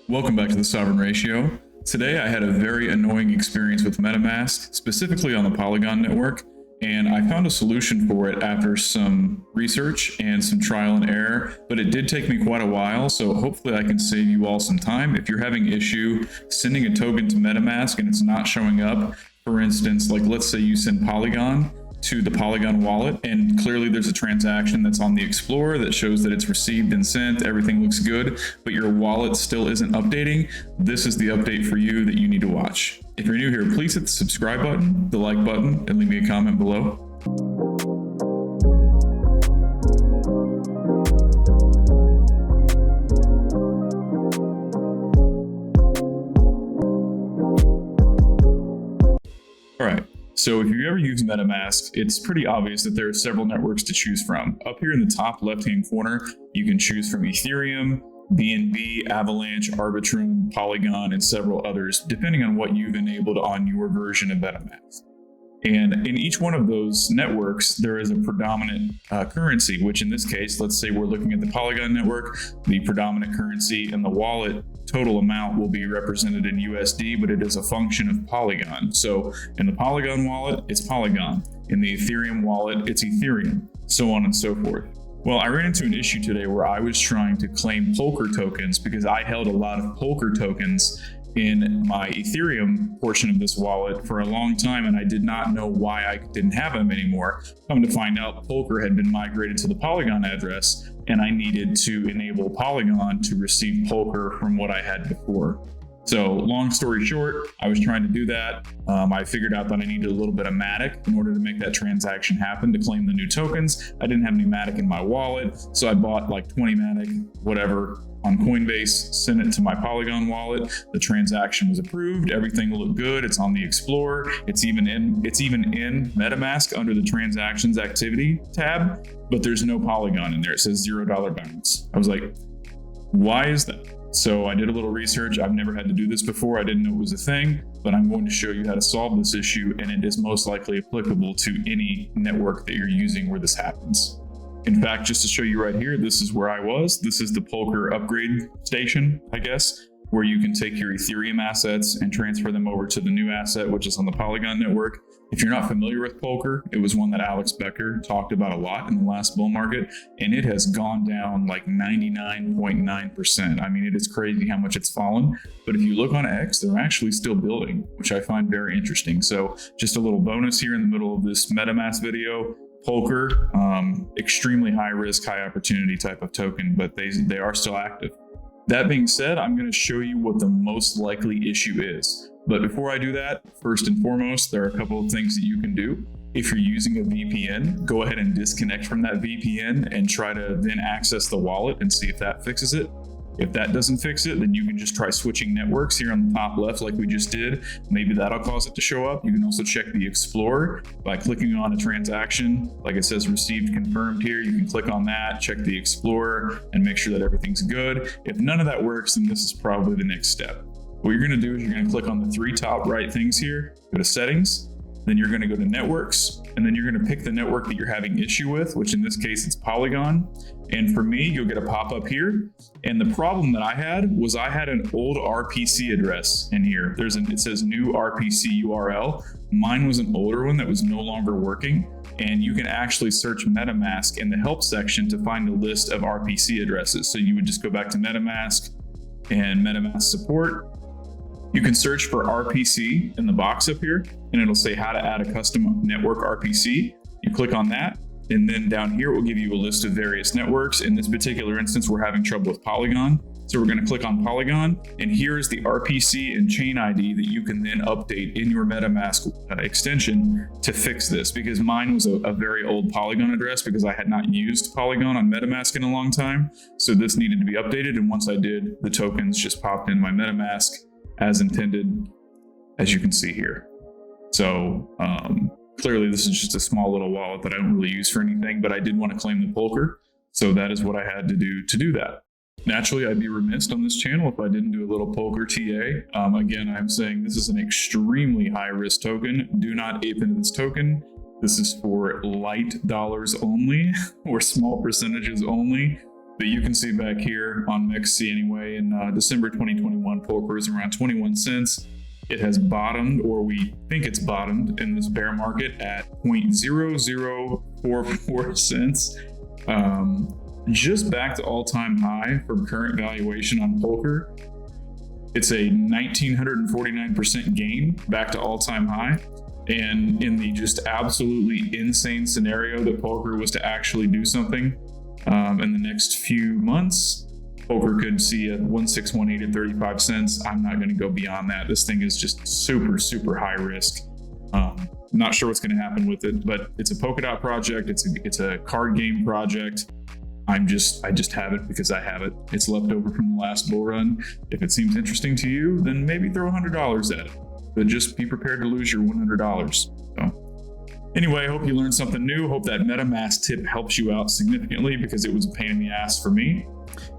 Welcome back to the Sovereign Ratio. Today I had a very annoying experience with MetaMask, specifically on the Polygon Network, and I found a solution for it after some research and some trial and error, but it did take me quite a while, so hopefully I can save you all some time. If you're having issue sending a token to MetaMask and it's not showing up, for instance, like let's say you send Polygon to the Polygon wallet, and clearly there's a transaction that's on the Explorer that shows that it's received and sent, everything looks good, but your wallet still isn't updating. This is the update for you that you need to watch. If you're new here, please hit the subscribe button, the like button, and leave me a comment below. All right. So if you ever use MetaMask, it's pretty obvious that there are several networks to choose from. Up here in the top left-hand corner, you can choose from Ethereum, BNB, Avalanche, Arbitrum, Polygon, and several others, depending on what you've enabled on your version of MetaMask. And in each one of those networks, there is a predominant currency, which in this case, let's say we're looking at the Polygon network, the predominant currency in the wallet total amount will be represented in USD, but it is a function of Polygon. So in the Polygon wallet, it's Polygon. In the Ethereum wallet, it's Ethereum, so on and so forth. Well, I ran into an issue today where I was trying to claim Polker tokens because I held a lot of Polker tokens in my Ethereum portion of this wallet for a long time, and I did not know why I didn't have them anymore. Come to find out, Polker had been migrated to the Polygon address, and I needed to enable Polygon to receive Polker from what I had before. So long story short, I was trying to do that. I figured out that I needed a little bit of MATIC in order to make that transaction happen to claim the new tokens. I didn't have any MATIC in my wallet, so I bought like 20 MATIC, whatever, on Coinbase, sent it to my Polygon wallet. The transaction was approved. Everything looked good. It's on the Explorer. It's even in MetaMask under the transactions activity tab, but there's no Polygon in there. It says $0 balance. I was like, why is that? So I did a little research. I've never had to do this before. I didn't know it was a thing, but I'm going to show you how to solve this issue, and it is most likely applicable to any network that you're using where this happens. In fact, just to show you right here, this is where I was. This is the Polker upgrade station, I guess, where you can take your Ethereum assets and transfer them over to the new asset, which is on the Polygon network. If you're not familiar with Polker, it was one that Alex Becker talked about a lot in the last bull market, and it has gone down like 99.9%. I mean, it is crazy how much it's fallen. But if you look on X, they're actually still building, which I find very interesting. So just a little bonus here in the middle of this MetaMask video. Polker, extremely high risk, high opportunity type of token, but they are still active. That being said, I'm going to show you what the most likely issue is. But before I do that, first and foremost, there are a couple of things that you can do. If you're using a VPN, go ahead and disconnect from that VPN and try to then access the wallet and see if that fixes it. If that doesn't fix it, then you can just try switching networks here on the top left like we just did. Maybe that'll cause it to show up. You can also check the Explorer by clicking on a transaction. Like it says received confirmed here, you can click on that, check the Explorer, and make sure that everything's good. If none of that works, then this is probably the next step. What you're gonna do is you're gonna click on the three top right things here, go to settings, then you're gonna go to networks, and then you're gonna pick the network that you're having issue with, which in this case it's Polygon. And for me, you'll get a pop-up here. And the problem that I had was I had an old RPC address in here. It says new RPC URL. Mine was an older one that was no longer working. And you can actually search MetaMask in the help section to find a list of RPC addresses. So you would just go back to MetaMask and MetaMask support. You can search for RPC in the box up here, and it'll say how to add a custom network RPC. You click on that, and then down here it will give you a list of various networks. In this particular instance, we're having trouble with Polygon. So we're going to click on Polygon, and here's the RPC and chain ID that you can then update in your MetaMask extension to fix this, because mine was a very old Polygon address because I had not used Polygon on MetaMask in a long time. So this needed to be updated, and once I did, the tokens just popped in my MetaMask as intended, as you can see here. So clearly this is just a small little wallet that I don't really use for anything, but I did want to claim the Polker. So that is what I had to do that. Naturally, I'd be remiss on this channel if I didn't do a little Polker TA. Again, I'm saying this is an extremely high risk token. Do not ape into this token. This is for light dollars only, or small percentages only. But you can see back here on MXC anyway, in December 2021, Polker is around 21 cents. It has bottomed, or we think it's bottomed, in this bear market at 0.0044 cents. Just back to all-time high from current valuation on Polker. It's a 1,949% gain back to all-time high. And in the just absolutely insane scenario that Polker was to actually do something in the next few months, Polker could see a 1,618 at 35 cents. I'm not going to go beyond that. This thing is just super, super high risk. Not sure what's going to happen with it, but it's a Polkadot project. It's a card game project. I just have it because I have it. It's left over from the last bull run. If it seems interesting to you, then maybe throw $100 at it. But just be prepared to lose your $100. So anyway, I hope you learned something new. Hope that MetaMask tip helps you out significantly because it was a pain in the ass for me.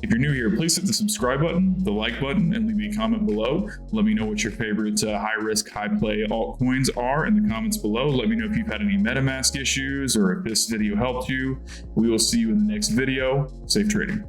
If you're new here, please hit the subscribe button, the like button, and leave me a comment below. Let me know what your favorite high risk, high play altcoins are in the comments below. Let me know if you've had any MetaMask issues or if this video helped you. We will see you in the next video. Safe trading.